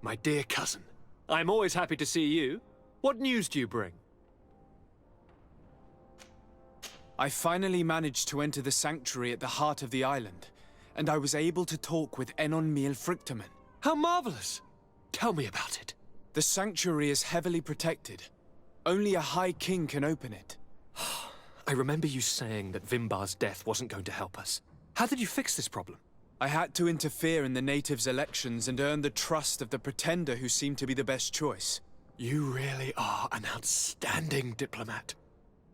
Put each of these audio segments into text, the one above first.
My dear cousin, I'm always happy to see you. What news do you bring? I finally managed to enter the sanctuary at the heart of the island, and I was able to talk with Enon Miel Frictamen. How marvelous! Tell me about it. The sanctuary is heavily protected. Only a High King can open it. I remember you saying that Vimbar's death wasn't going to help us. How did you fix this problem? I had to interfere in the natives' elections and earn the trust of the pretender who seemed to be the best choice. You really are an outstanding diplomat.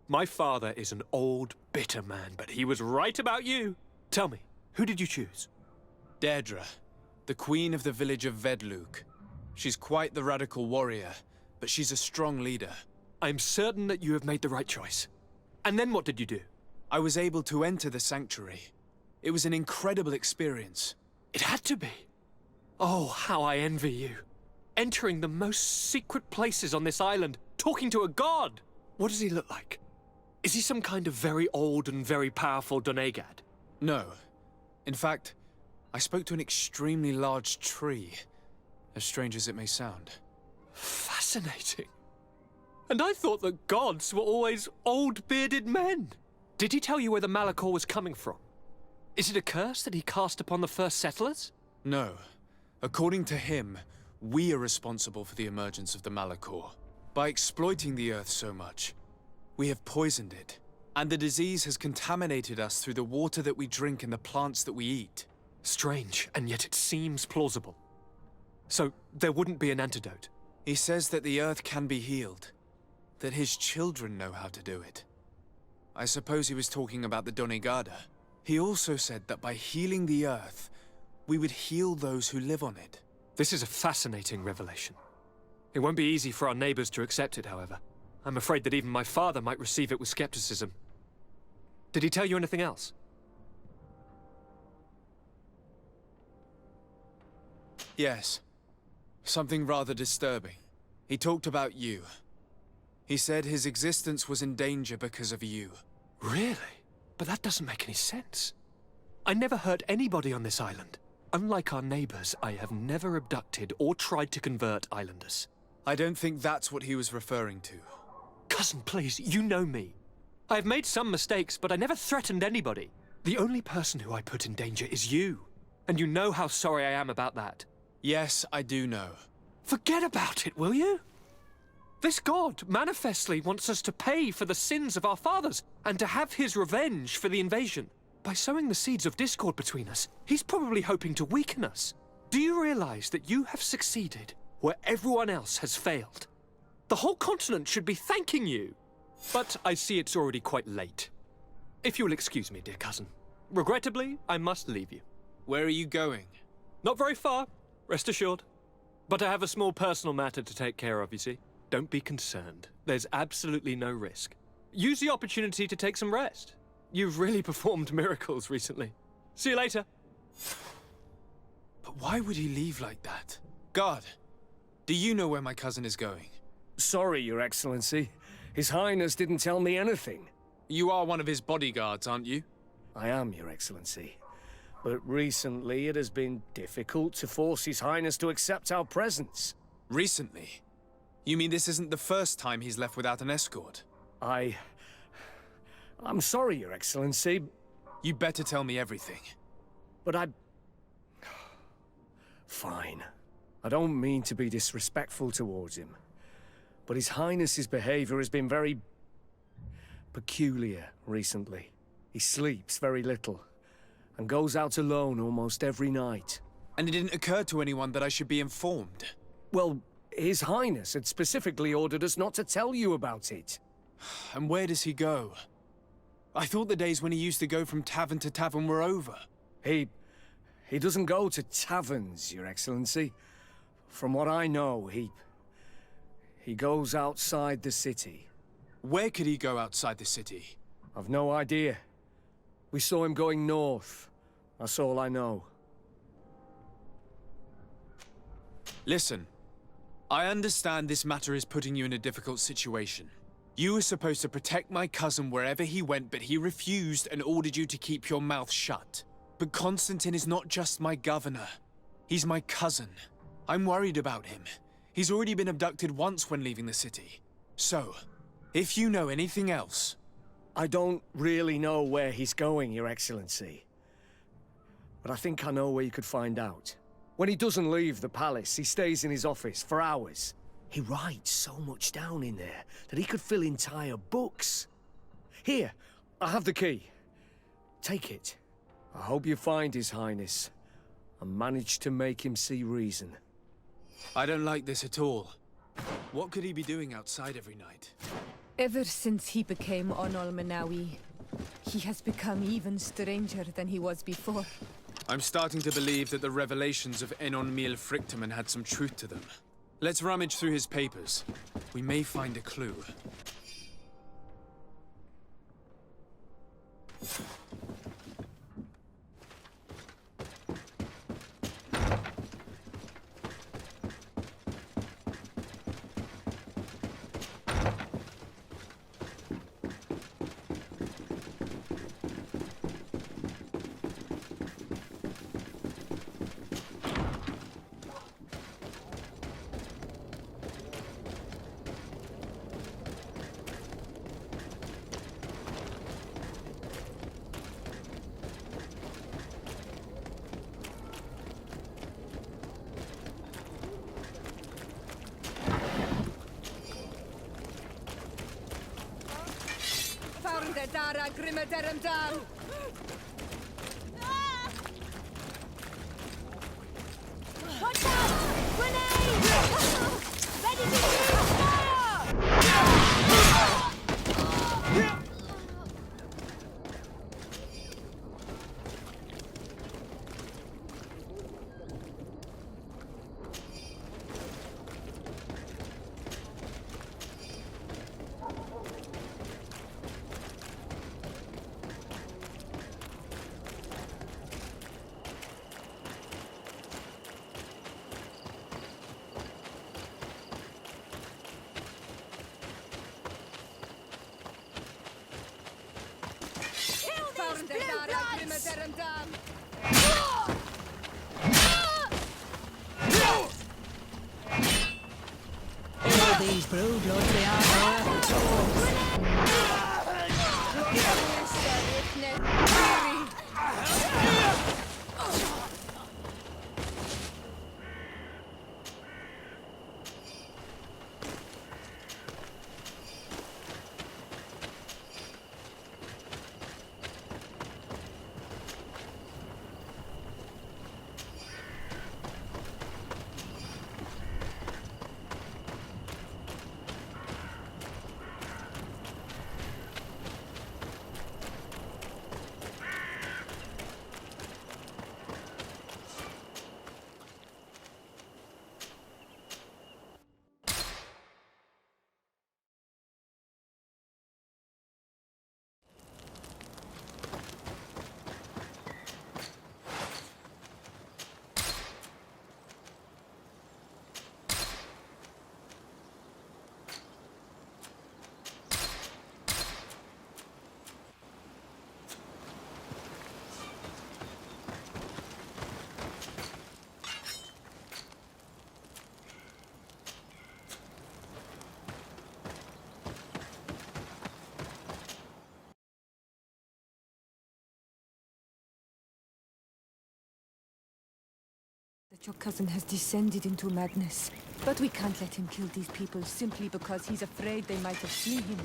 My father is an old, bitter man, but he was right about you. Tell me, who did you choose? Deirdre, the queen of the village of Vedluk. She's quite the radical warrior, but she's a strong leader. I'm certain that you have made the right choice. And then what did you do? I was able to enter the sanctuary. It was an incredible experience. It had to be. Oh, how I envy you. Entering the most secret places on this island, talking to a god. What does he look like? Is he some kind of very old and very powerful Donegad? No. In fact, I spoke to an extremely large tree, as strange as it may sound. Fascinating. And I thought that gods were always old, bearded men. Did he tell you where the Malachor was coming from? Is it a curse that he cast upon the first settlers? No. According to him, we are responsible for the emergence of the Malachor. By exploiting the Earth so much, we have poisoned it, and the disease has contaminated us through the water that we drink and the plants that we eat. Strange, and yet it seems plausible. So, there wouldn't be an antidote? He says that the Earth can be healed, that his children know how to do it. I suppose he was talking about the Donegada. He also said that by healing the Earth, we would heal those who live on it. This is a fascinating revelation. It won't be easy for our neighbors to accept it, however. I'm afraid that even my father might receive it with skepticism. Did he tell you anything else? Yes. Something rather disturbing. He talked about you. He said his existence was in danger because of you. Really? But that doesn't make any sense. I never hurt anybody on this island. Unlike our neighbors, I have never abducted or tried to convert islanders. I don't think that's what he was referring to. Cousin, please, you know me. I have made some mistakes, but I never threatened anybody. The only person who I put in danger is you. And you know how sorry I am about that. Yes, I do know. Forget about it, will you? This god manifestly wants us to pay for the sins of our fathers and to have his revenge for the invasion. By sowing the seeds of discord between us, he's probably hoping to weaken us. Do you realize that you have succeeded where everyone else has failed? The whole continent should be thanking you. But I see it's already quite late. If you will excuse me, dear cousin. Regrettably, I must leave you. Where are you going? Not very far, rest assured. But I have a small personal matter to take care of, you see. Don't be concerned. There's absolutely no risk. Use the opportunity to take some rest. You've really performed miracles recently. See you later. But why would he leave like that? Guard, do you know where my cousin is going? Sorry, Your Excellency. His Highness didn't tell me anything. You are one of his bodyguards, aren't you? I am, Your Excellency. But recently it has been difficult to force His Highness to accept our presence. Recently? You mean this isn't the first time he's left without an escort? I'm sorry, Your Excellency. You better tell me everything. But Fine. I don't mean to be disrespectful towards him. But His Highness's behavior has been very peculiar recently. He sleeps very little and goes out alone almost every night. And it didn't occur to anyone that I should be informed? Well, His Highness had specifically ordered us not to tell you about it. And where does he go? I thought the days when he used to go from tavern to tavern were over. He doesn't go to taverns, Your Excellency. From what I know, he goes outside the city. Where could he go outside the city? I've no idea. We saw him going north. That's all I know. Listen, I understand this matter is putting you in a difficult situation. You were supposed to protect my cousin wherever he went, but he refused and ordered you to keep your mouth shut. But Constantine is not just my governor. He's my cousin. I'm worried about him. He's already been abducted once when leaving the city. So, if you know anything else... I don't really know where he's going, Your Excellency. But I think I know where you could find out. When he doesn't leave the palace, he stays in his office for hours. He writes so much down in there that he could fill entire books. Here, I have the key. Take it. I hope you find His Highness and manage to make him see reason. I don't like this at all. What could he be doing outside every night? Ever since he became Onol Manawi, he has become even stranger than he was before. I'm starting to believe that the revelations of Enon Mil Frictamen had some truth to them. Let's rummage through his papers. We may find a clue. Dara grimme derem dal. Watch out! Grenade! Ready to shoot! Fire! These brood lords, they are worth That your cousin has descended into madness. But we can't let him kill these people simply because he's afraid they might have seen him.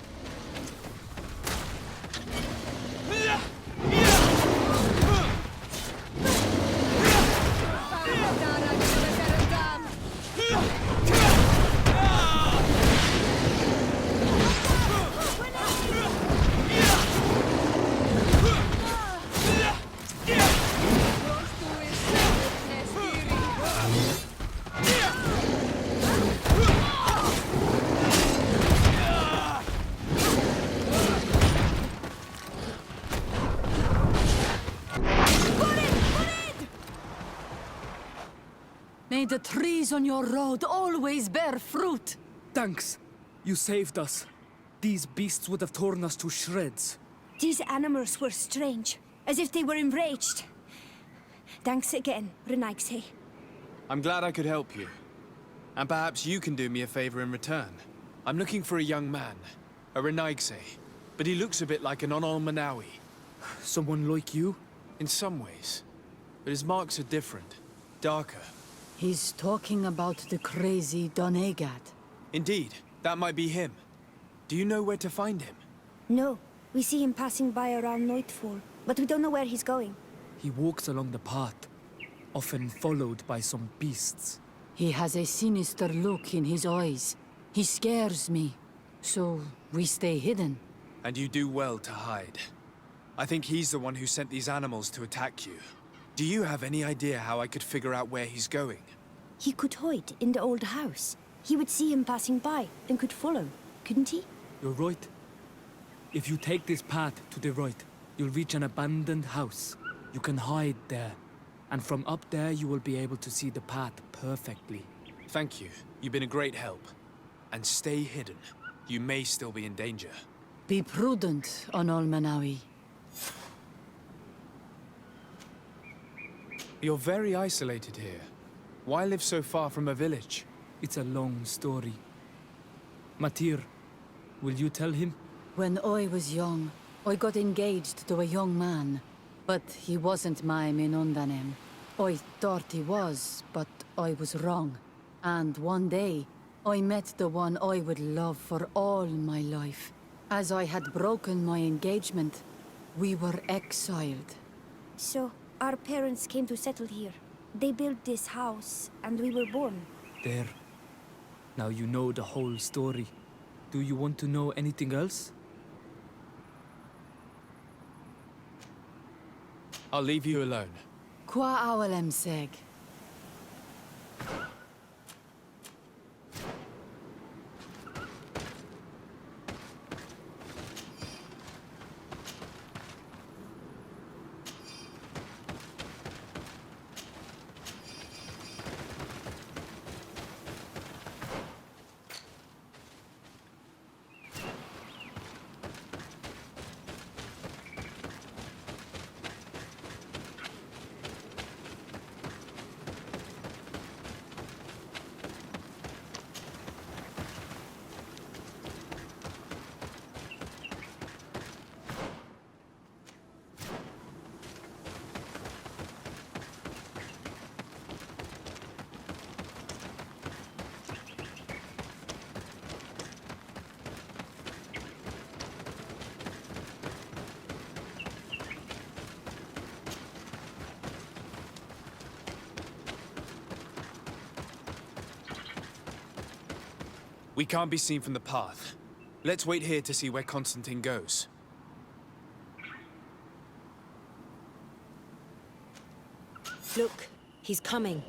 May the trees on your road always bear fruit. Thanks. You saved us. These beasts would have torn us to shreds. These animals were strange, as if they were enraged. Thanks again, Renaigse. I'm glad I could help you. And perhaps you can do me a favor in return. I'm looking for a young man, a Renaigse, but he looks a bit like an Onol Manawi. Someone like you? In some ways. But his marks are different, darker. He's talking about the crazy Donegat. Indeed, that might be him. Do you know where to find him? No. We see him passing by around nightfall, but we don't know where he's going. He walks along the path, often followed by some beasts. He has a sinister look in his eyes. He scares me. So, we stay hidden. And you do well to hide. I think he's the one who sent these animals to attack you. Do you have any idea how I could figure out where he's going? He could hide in the old house. He would see him passing by and could follow, couldn't he? You're right. If you take this path to the right, you'll reach an abandoned house. You can hide there. And from up there, you will be able to see the path perfectly. Thank you. You've been a great help. And stay hidden. You may still be in danger. Be prudent, Onol Manawi. You're very isolated here. Why live so far from a village? It's a long story. Matir, will you tell him? When I was young, I got engaged to a young man. But he wasn't my Minundanem. I thought he was, but I was wrong. And one day, I met the one I would love for all my life. As I had broken my engagement, we were exiled. So, our parents came to settle here. They built this house, and we were born. There. Now you know the whole story. Do you want to know anything else? I'll leave you alone. Qua awalem seg. We can't be seen from the path. Let's wait here to see where Constantine goes. Look, he's coming.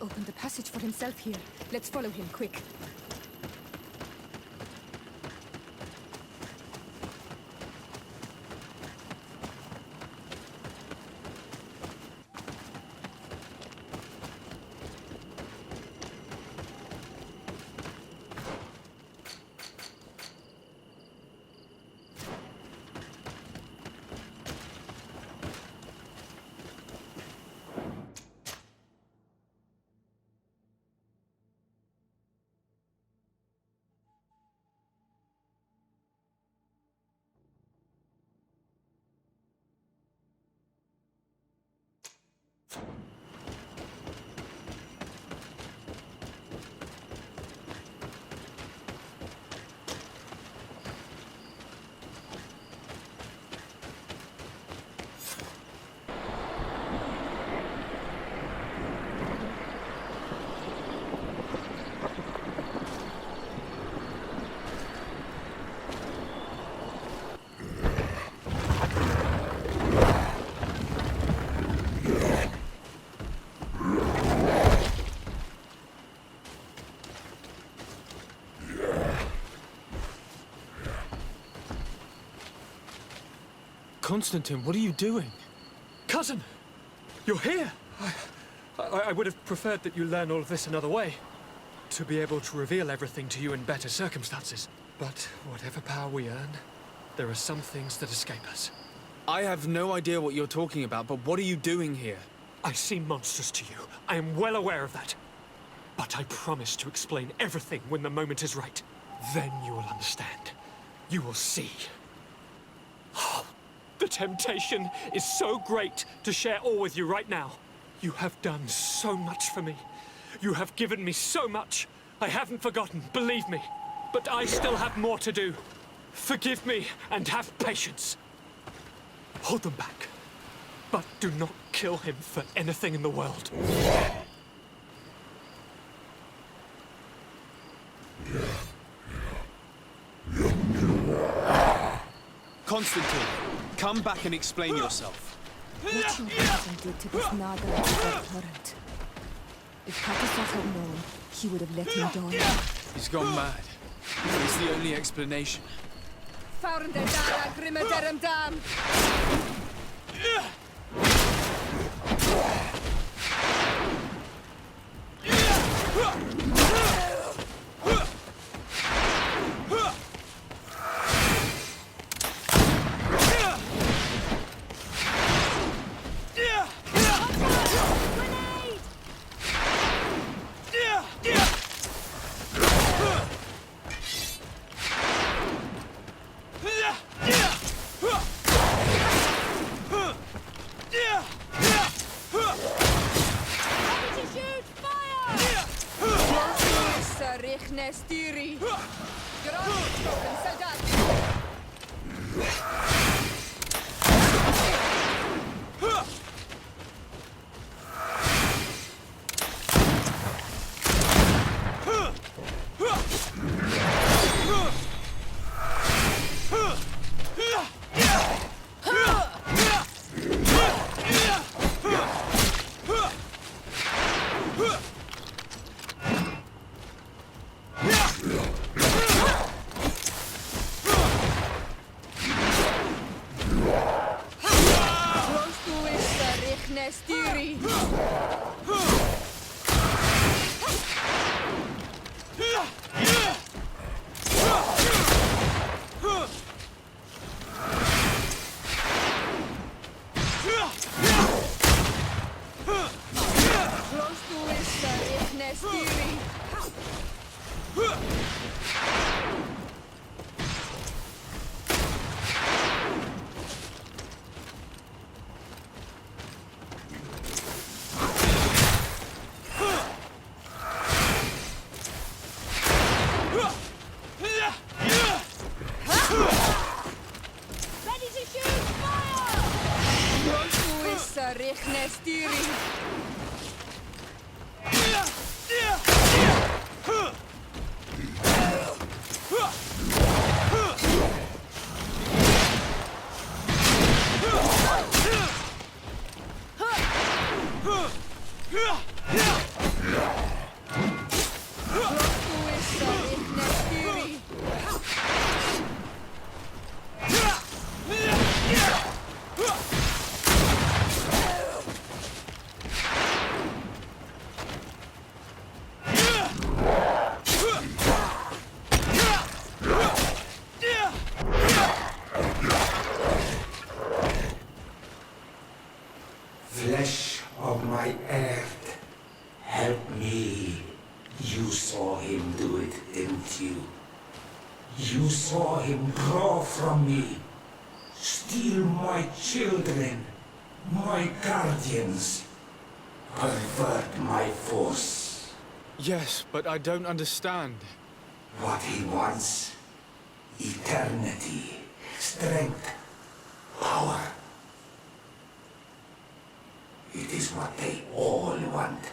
opened a passage for himself here. Let's follow him, quick. Constantine, what are you doing? Cousin! You're here! I would have preferred that you learn all of this another way. To be able to reveal everything to you in better circumstances. But whatever power we earn, there are some things that escape us. I have no idea what you're talking about, but what are you doing here? I seem monstrous to you. I am well aware of that. But I promise to explain everything when the moment is right. Then you will understand. You will see. The temptation is so great to share all with you right now. You have done so much for me. You have given me so much. I haven't forgotten, believe me. But I still have more to do. Forgive me and have patience. Hold them back. But do not kill him for anything in the world. Constantine, come back and explain yourself. What your cousin did to this Naga is abhorrent. If Katasat had known, he would have let him die. He's gone mad. It's the only explanation. Fahren der Dara grimme derem Dam! Nestiri! Grondstoffen, soldaten! saw him do it, didn't you? You saw him draw from me, steal my children, my guardians, pervert my force. Yes, but I don't understand. What he wants: eternity, strength, power. It is what they all want.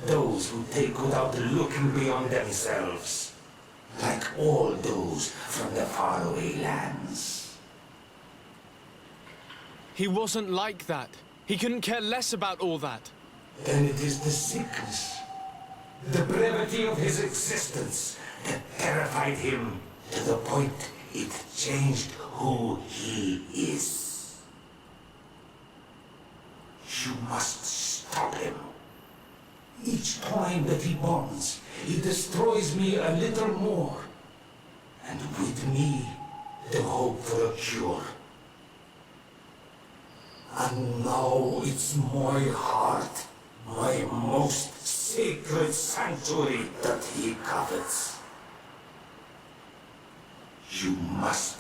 Those who take without looking beyond themselves. Like all those from the faraway lands. He wasn't like that. He couldn't care less about all that. Then it is the sickness, the brevity of his existence that terrified him to the point it changed who he is. You must stop him. Each time that he bonds, he destroys me a little more. And with me, the hope for a cure. And now it's my heart, my most sacred sanctuary that he covets. You must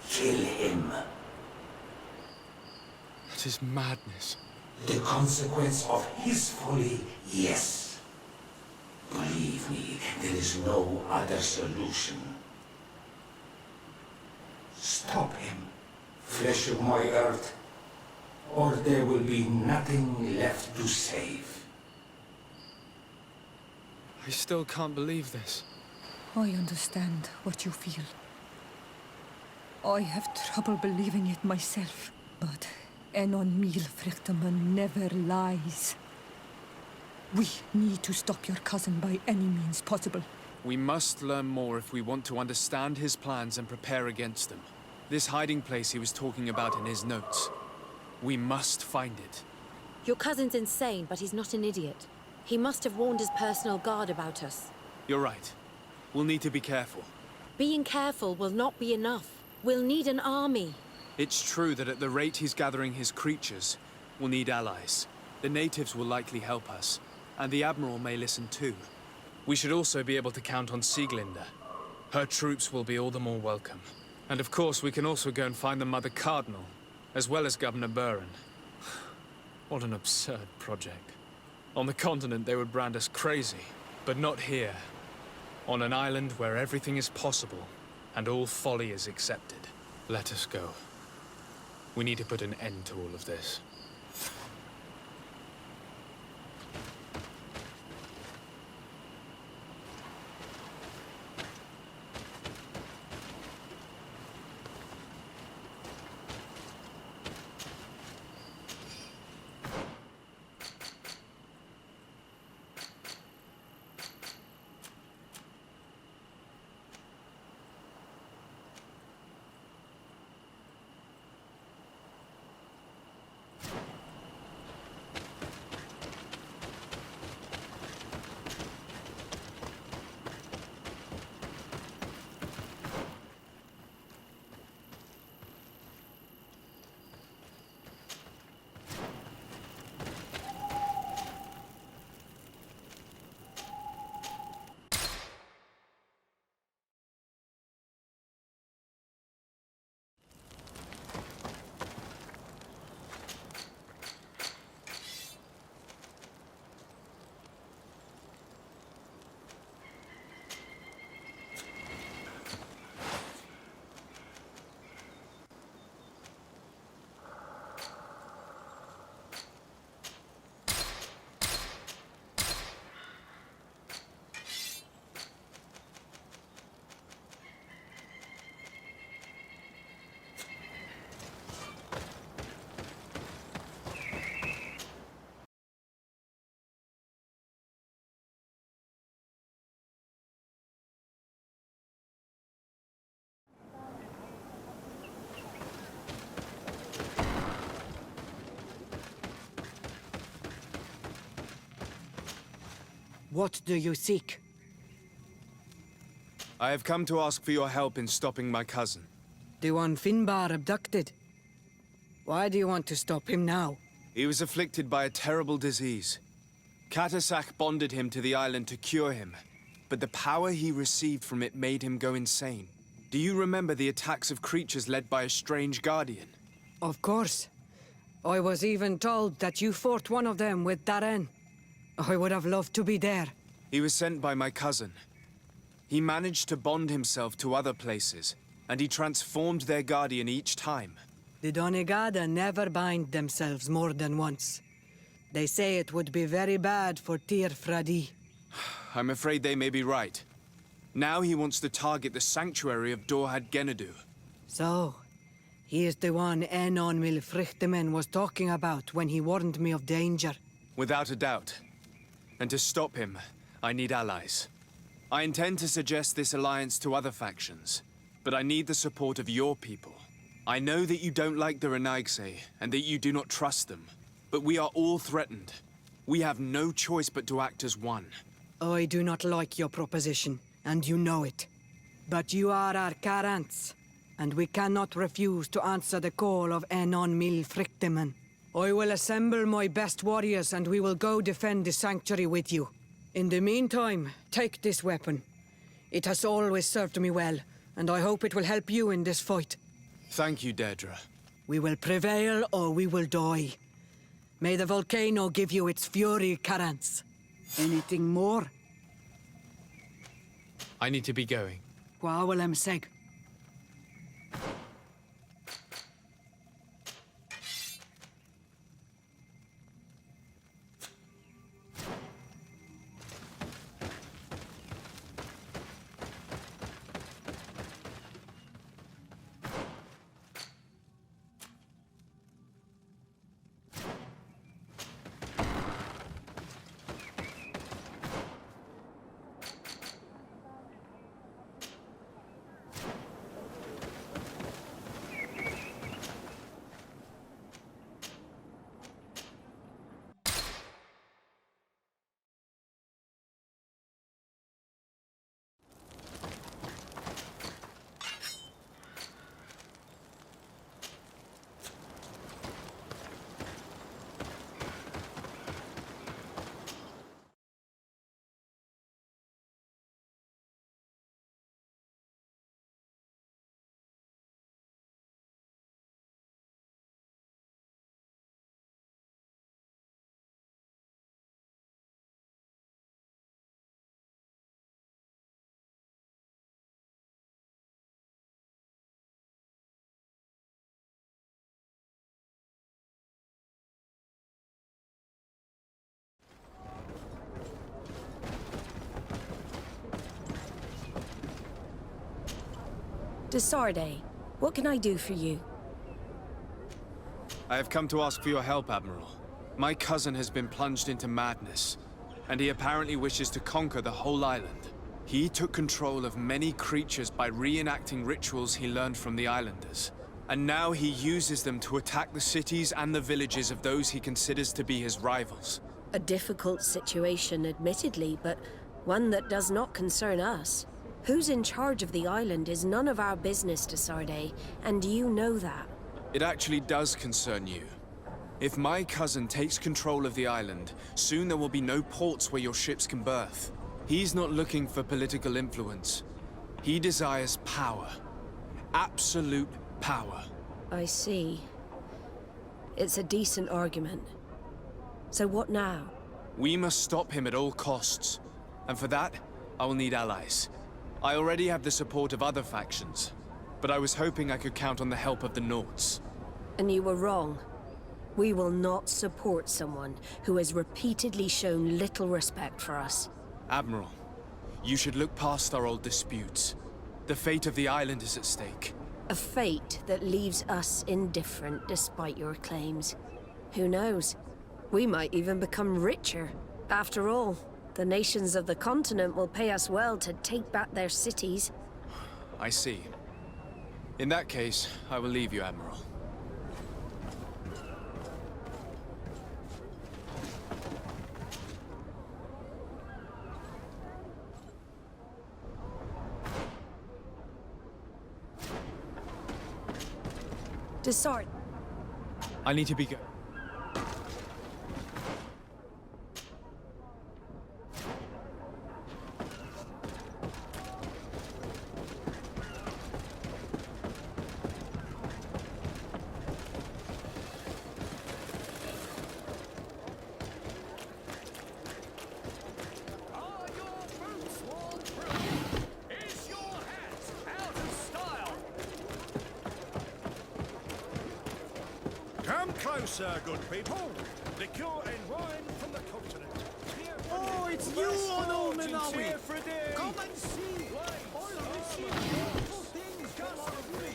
kill him. That is madness. The consequence of his folly, yes. Believe me, there is no other solution. Stop him, flesh of my earth, or there will be nothing left to save. I still can't believe this. I understand what you feel. I have trouble believing it myself, but Enon Mil Frichterman never lies. We need to stop your cousin by any means possible. We must learn more if we want to understand his plans and prepare against them. This hiding place he was talking about in his notes. We must find it. Your cousin's insane, but he's not an idiot. He must have warned his personal guard about us. You're right. We'll need to be careful. Being careful will not be enough. We'll need an army. It's true that at the rate he's gathering his creatures, we'll need allies. The natives will likely help us, and the Admiral may listen too. We should also be able to count on Sieglinde. Her troops will be all the more welcome. And of course, we can also go and find the Mother Cardinal, as well as Governor Buren. What an absurd project. On the continent, they would brand us crazy, but not here. On an island where everything is possible, and all folly is accepted. Let us go. We need to put an end to all of this. What do you seek? I have come to ask for your help in stopping my cousin. The one Finbar abducted. Why do you want to stop him now? He was afflicted by a terrible disease. Katasak bonded him to the island to cure him. but the power he received from it made him go insane. Do you remember the attacks of creatures led by a strange guardian? Of course. I was even told that you fought one of them with Darren. I would have loved to be there. He was sent by my cousin. He managed to bond himself to other places, and he transformed their guardian each time. The Donegada never bind themselves more than once. They say it would be very bad for Tir Fradi. I'm afraid they may be right. Now he wants to target the sanctuary of Dorhad Genadu. So, he is the one Enon Milfrichtemen was talking about when he warned me of danger. Without a doubt. And to stop him, I need allies. I intend to suggest this alliance to other factions, but I need the support of your people. I know that you don't like the Renaigse, and that you do not trust them, but we are all threatened. We have no choice but to act as one. I do not like your proposition, and you know it. But you are our Karants, and we cannot refuse to answer the call of Enon Milfrichtemen. I will assemble my best warriors, and we will go defend the sanctuary with you. In the meantime, take this weapon. It has always served me well, and I hope it will help you in this fight. Thank you, Deirdre. We will prevail or we will die. May the volcano give you its fury, Karants. Anything more? I need to be going. Qua will seg. Desarde, what can I do for you? I have come to ask for your help, Admiral. My cousin has been plunged into madness, and he apparently wishes to conquer the whole island. He took control of many creatures by reenacting rituals he learned from the islanders. And now he uses them to attack the cities and the villages of those he considers to be his rivals. A difficult situation, admittedly, but one that does not concern us. Who's in charge of the island is none of our business, Desarde, and you know that. It actually does concern you. If my cousin takes control of the island, soon there will be no ports where your ships can berth. He's not looking for political influence. He desires power. Absolute power. I see. It's a decent argument. So what now? We must stop him at all costs. And for that, I will need allies. I already have the support of other factions, but I was hoping I could count on the help of the Nords. And you were wrong. We will not support someone who has repeatedly shown little respect for us. Admiral, you should look past our old disputes. The fate of the island is at stake. A fate that leaves us indifferent despite your claims. Who knows? We might even become richer. After all, the nations of the continent will pay us well to take back their cities. I see. In that case, I will leave you, Admiral. Desart. I need to be sir, good people. Liquor and wine from the continent. Oh, it's you on old Manawi! Friday. Come and see! I'll receive beautiful things just for you!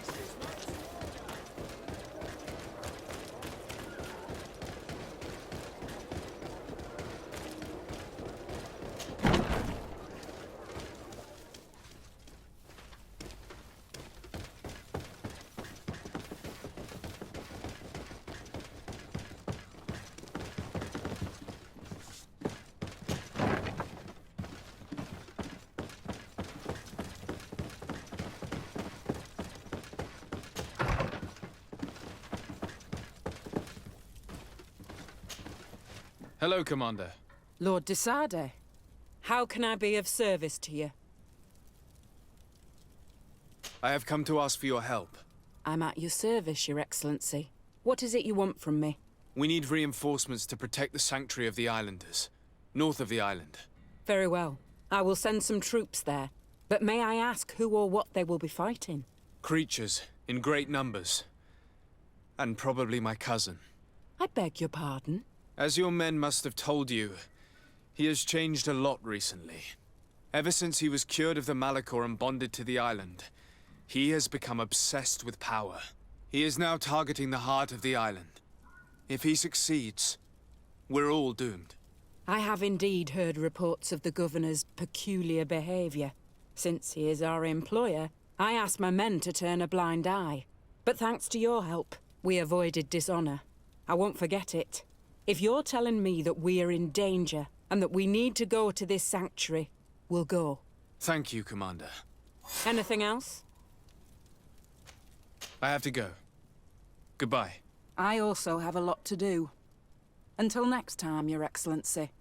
Hello, Commander. Lord Desade, how can I be of service to you? I have come to ask for your help. I'm at your service, Your Excellency. What is it you want from me? We need reinforcements to protect the sanctuary of the islanders, north of the island. Very well. I will send some troops there. But may I ask who or what they will be fighting? Creatures, in great numbers. And probably my cousin. I beg your pardon? As your men must have told you, he has changed a lot recently. Ever since he was cured of the Malachor and bonded to the island, he has become obsessed with power. He is now targeting the heart of the island. If he succeeds, we're all doomed. I have indeed heard reports of the Governor's peculiar behavior. Since he is our employer, I asked my men to turn a blind eye. But thanks to your help, we avoided dishonor. I won't forget it. If you're telling me that we are in danger, and that we need to go to this sanctuary, we'll go. Thank you, Commander. Anything else? I have to go. Goodbye. I also have a lot to do. Until next time, Your Excellency.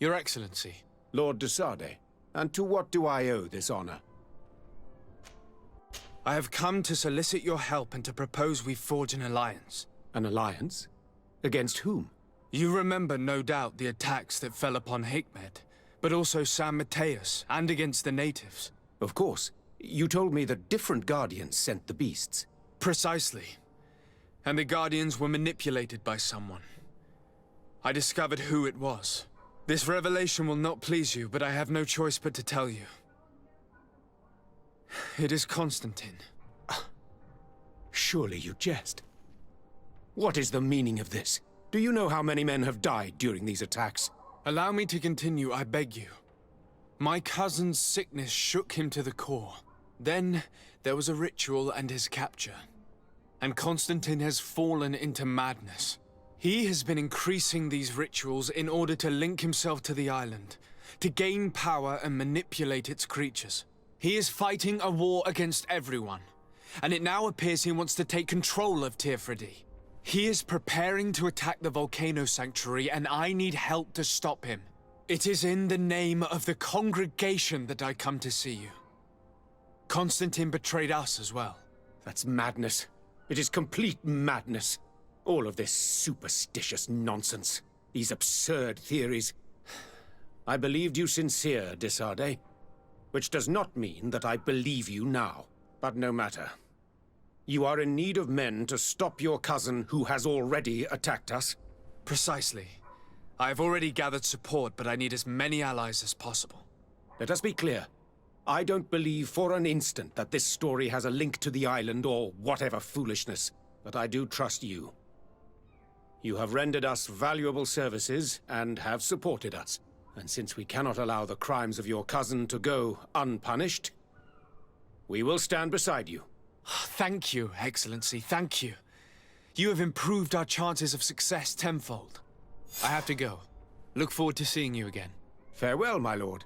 Your Excellency. Lord de Sardet, and to what do I owe this honor? I have come to solicit your help and to propose we forge an alliance. An alliance? Against whom? You remember, no doubt, the attacks that fell upon Hikmet, but also San Mateus, and against the natives. Of course. You told me that different Guardians sent the beasts. Precisely. And the Guardians were manipulated by someone. I discovered who it was. This revelation will not please you, but I have no choice but to tell you. It is Constantine. Surely you jest. What is the meaning of this? Do you know how many men have died during these attacks? Allow me to continue, I beg you. My cousin's sickness shook him to the core. Then, there was a ritual and his capture. And Constantine has fallen into madness. He has been increasing these rituals in order to link himself to the island, to gain power and manipulate its creatures. He is fighting a war against everyone, and it now appears he wants to take control of Tir-Freddy. He is preparing to attack the volcano sanctuary, and I need help to stop him. It is in the name of the congregation that I come to see you. Constantine betrayed us as well. That's madness. It is complete madness. All of this superstitious nonsense. These absurd theories. I believed you sincere, de Sardet. Which does not mean that I believe you now. But no matter. You are in need of men to stop your cousin who has already attacked us? Precisely. I have already gathered support, but I need as many allies as possible. Let us be clear. I don't believe for an instant that this story has a link to the island or whatever foolishness, but I do trust you. You have rendered us valuable services and have supported us. And since we cannot allow the crimes of your cousin to go unpunished, we will stand beside you. Thank you, Excellency, thank you. You have improved our chances of success tenfold. I have to go. Look forward to seeing you again. Farewell, my lord.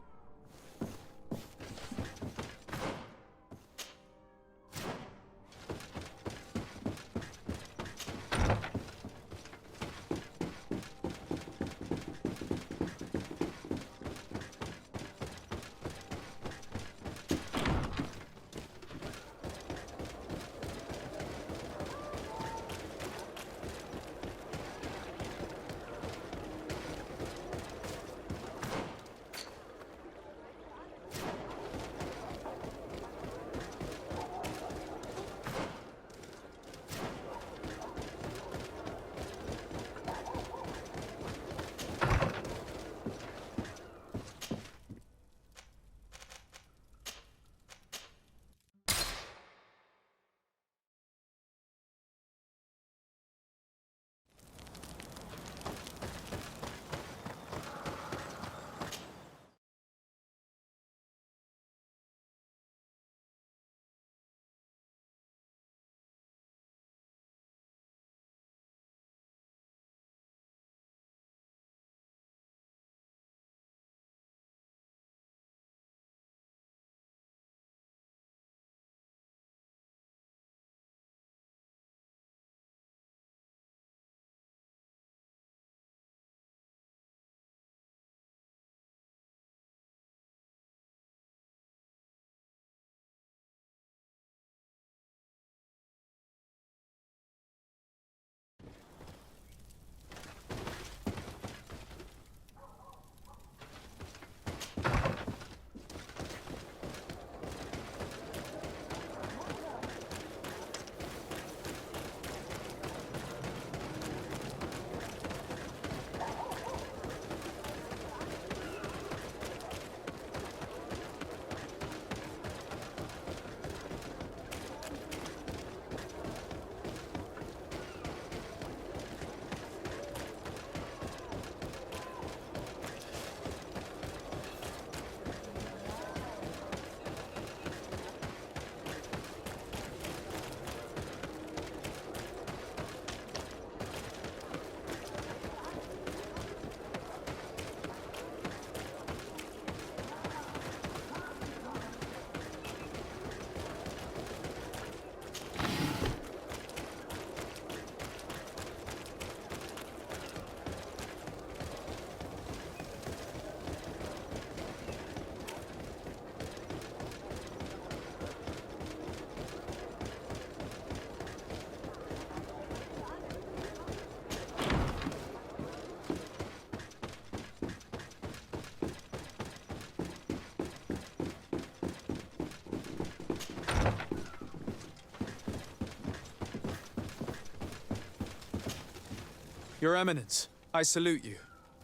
Your Eminence, I salute you.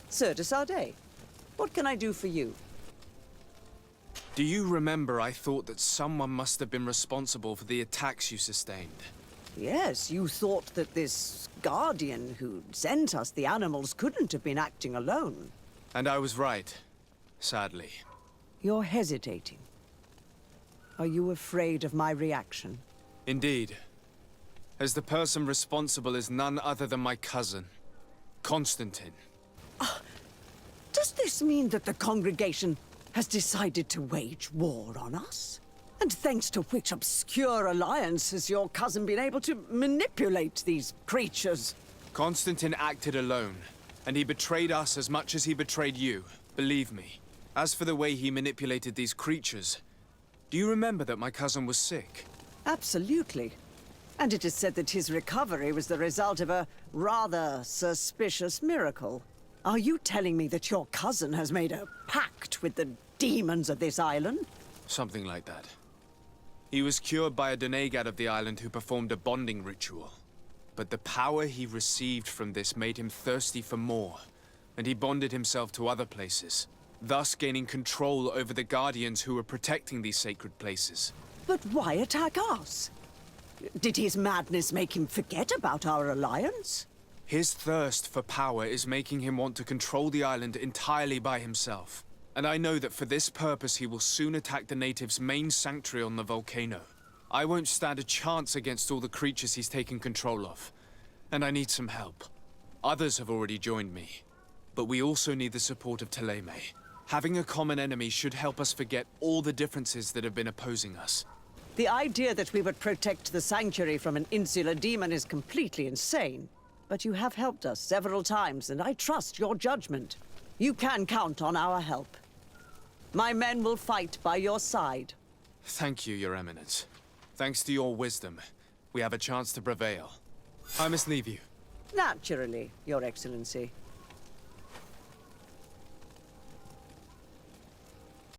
Sir de Sardet, what can I do for you? Do you remember I thought that someone must have been responsible for the attacks you sustained? Yes, you thought that this guardian who sent us the animals couldn't have been acting alone. And I was right, sadly. You're hesitating. Are you afraid of my reaction? Indeed. As the person responsible is none other than my cousin, Constantine. Does this mean that the congregation has decided to wage war on us? And thanks to which obscure alliance has your cousin been able to manipulate these creatures? Constantine acted alone, and he betrayed us as much as he betrayed you, believe me. As for the way he manipulated these creatures, do you remember that my cousin was sick? Absolutely. And it is said that his recovery was the result of a rather suspicious miracle. Are you telling me that your cousin has made a pact with the demons of this island? Something like that. He was cured by a Donegad of the island who performed a bonding ritual. But the power he received from this made him thirsty for more, and he bonded himself to other places, thus gaining control over the guardians who were protecting these sacred places. But why attack us? Did his madness make him forget about our alliance? His thirst for power is making him want to control the island entirely by himself. And I know that for this purpose he will soon attack the natives' main sanctuary on the volcano. I won't stand a chance against all the creatures he's taken control of. And I need some help. Others have already joined me. But we also need the support of Thélème. Having a common enemy should help us forget all the differences that have been opposing us. The idea that we would protect the sanctuary from an insular demon is completely insane. But you have helped us several times, and I trust your judgment. You can count on our help. My men will fight by your side. Thank you, Your Eminence. Thanks to your wisdom, we have a chance to prevail. I must leave you. Naturally, Your Excellency.